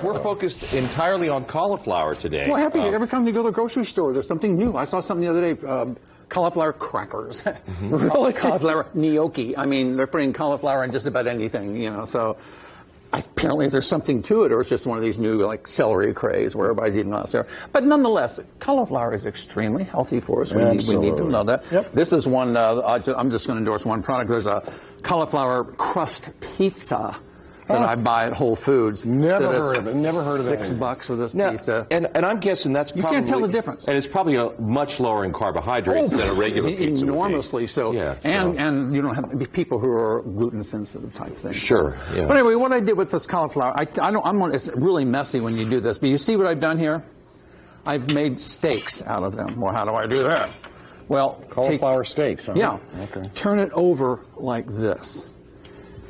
We're focused entirely on cauliflower today. Well, every time you go to the grocery store, there's something new. I saw something the other day, cauliflower crackers. Really? Cauliflower gnocchi. I mean, they're putting cauliflower in just about anything, you know, so apparently there's something to it, or it's just one of these new, like, celery craze where everybody's eating lots of celery. But nonetheless, cauliflower is extremely healthy for us. We need to know that. Yep. This is one, I'm just going to endorse one product. There's a cauliflower crust pizza that I buy at Whole Foods. Never heard of it. Never heard of that. $6 for this Now, pizza. and I'm guessing that's probably... You can't tell the difference. And it's probably much lower in carbohydrates than a regular pizza enormously would be. so. Yeah, and you don't have people who are gluten sensitive type things. Sure. Yeah. But anyway, what I did with this cauliflower, it's really messy when you do this, but you see what I've done here? I've made steaks out of them. Well, how do I do that? Well, Cauliflower steaks, huh? Yeah. Okay. Turn it over like this.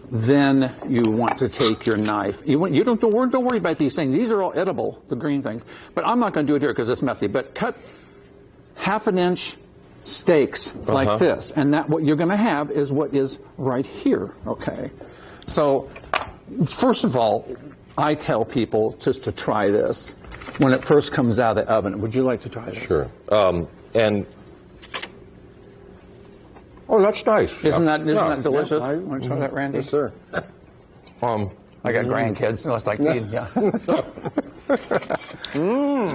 Then you want to take your knife. Don't worry about these things. These are all edible, the green things. But I'm not going to do it here because it's messy. But cut 1/2 inch steaks like this, and what you're going to have is what is right here. Okay. So first of all, I tell people just to try this when it first comes out of the oven. Would you like to try this? Sure. Oh, that's nice. Isn't that delicious? Yeah, Want to try that, Randy? Yes, sir. I got grandkids, so it's like, yeah.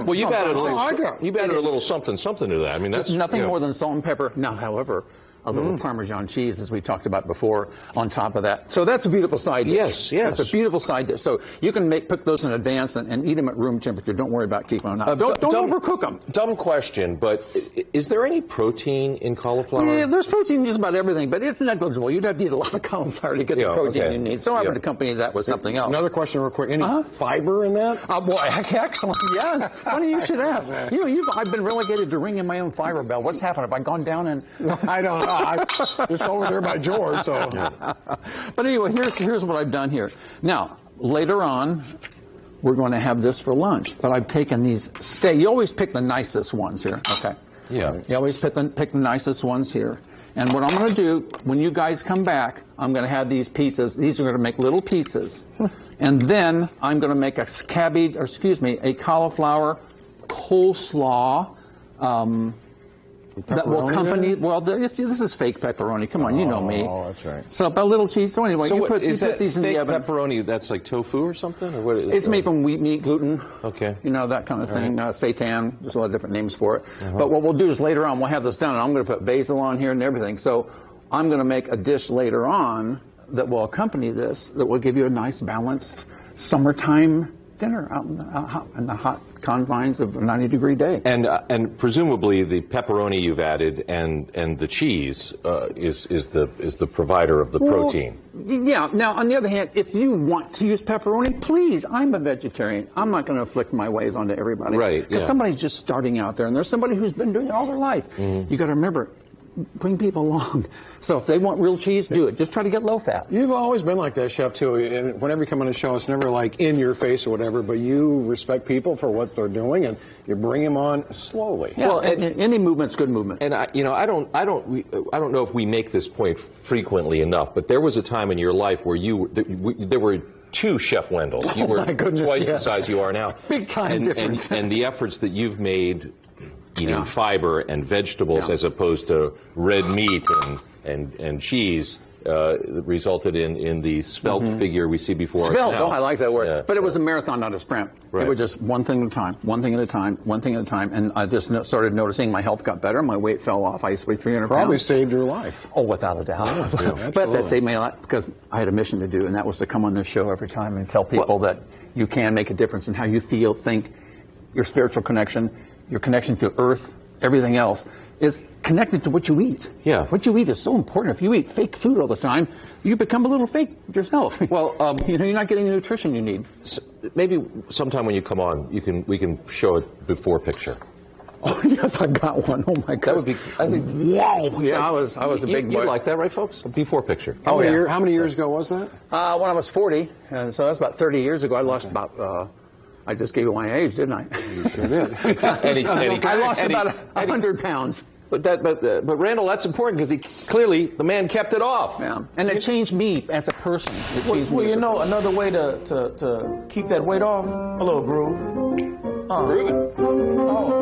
Well, you've added a little something to that. I mean, that's nothing more than salt and pepper. Now, however, a little Parmesan cheese, as we talked about before, on top of that. So that's a beautiful side dish. Yes. That's a beautiful side dish. So you can cook those in advance and eat them at room temperature. Don't worry about keeping them out. Don't overcook them. Dumb question, but is there any protein in cauliflower? Yeah, there's protein in just about everything, but it's negligible. You'd have to eat a lot of cauliflower to get the protein you need. So I would accompany that with something else. Another question real quick. Any fiber in that? Well, excellent. Yeah. Funny you should ask. I've been relegated to ringing my own fiber bell. What's happened? Have I gone down and... I don't know. It's over there by George. So. But anyway, here's what I've done here. Now, later on, we're going to have this for lunch. But I've taken these steaks. You always pick the nicest ones here. Okay. Yeah. You always pick the nicest ones here. And what I'm going to do, when you guys come back, I'm going to have these pizzas. These are going to make little pizzas. And then I'm going to make a cauliflower coleslaw. That will accompany. Well, this is fake pepperoni. Come on, you know me. Oh, that's right. So a little cheese. So anyway, you put these in the oven. Pepperoni? That's like tofu or something, or what? It's made from wheat, meat, gluten. Okay. You know, that kind of thing. Seitan. There's a lot of different names for it. But what we'll do is later on we'll have this done, and I'm going to put basil on here and everything. So I'm going to make a dish later on that will accompany this, that will give you a nice balanced summertime dinner out in the hot confines of a 90-degree day. And presumably the pepperoni you've added and the cheese is the provider of the protein. Yeah. Now, on the other hand, if you want to use pepperoni, please. I'm a vegetarian. I'm not going to afflict my ways onto everybody. Right. Because somebody's just starting out there, and there's somebody who's been doing it all their life. You got to remember, bring people along. So if they want real cheese, do it. Just try to get low fat. You've always been like that, Chef, too. And whenever you come on the show, it's never like in your face or whatever, but you respect people for what they're doing, and you bring them on slowly. Yeah, well, any movement's good movement. And I don't know if we make this point frequently enough, but there was a time in your life where there were two Chef Wendells. You were twice the size you are now. Big time difference. And the efforts that you've made eating fiber and vegetables as opposed to red meat and cheese resulted in the svelte figure we see before us now. I like that word. Yeah, but it was a marathon, not a sprint. Right. It was just one thing at a time, one thing at a time, one thing at a time. And I just started noticing my health got better. My weight fell off. I used to weigh 300 pounds. Probably saved your life. Oh, without a doubt. But that saved me a lot because I had a mission to do, and that was to come on this show every time and tell people that you can make a difference in how you feel, think, your spiritual connection, your connection to earth, everything else is connected to what you eat. Yeah. What you eat is so important. If you eat fake food all the time, you become a little fake yourself. Well, you're not getting the nutrition you need. So maybe sometime when you come on, we can show a before picture. Oh yes, I've got one. Oh my God. That would be. I think. Wow. Yeah, I was a big boy. You like that, right, folks? A before picture. How many years ago was that? When I was 40, and so that's about 30 years ago. I lost about. I just gave you my age, didn't I? You sure did. I lost about 100 pounds. But Randall, that's important because clearly the man kept it off. Yeah. And it changed me as a person. It changed me Well, as you a know, person. another way to keep that weight off, a little groove. Prove it. Oh.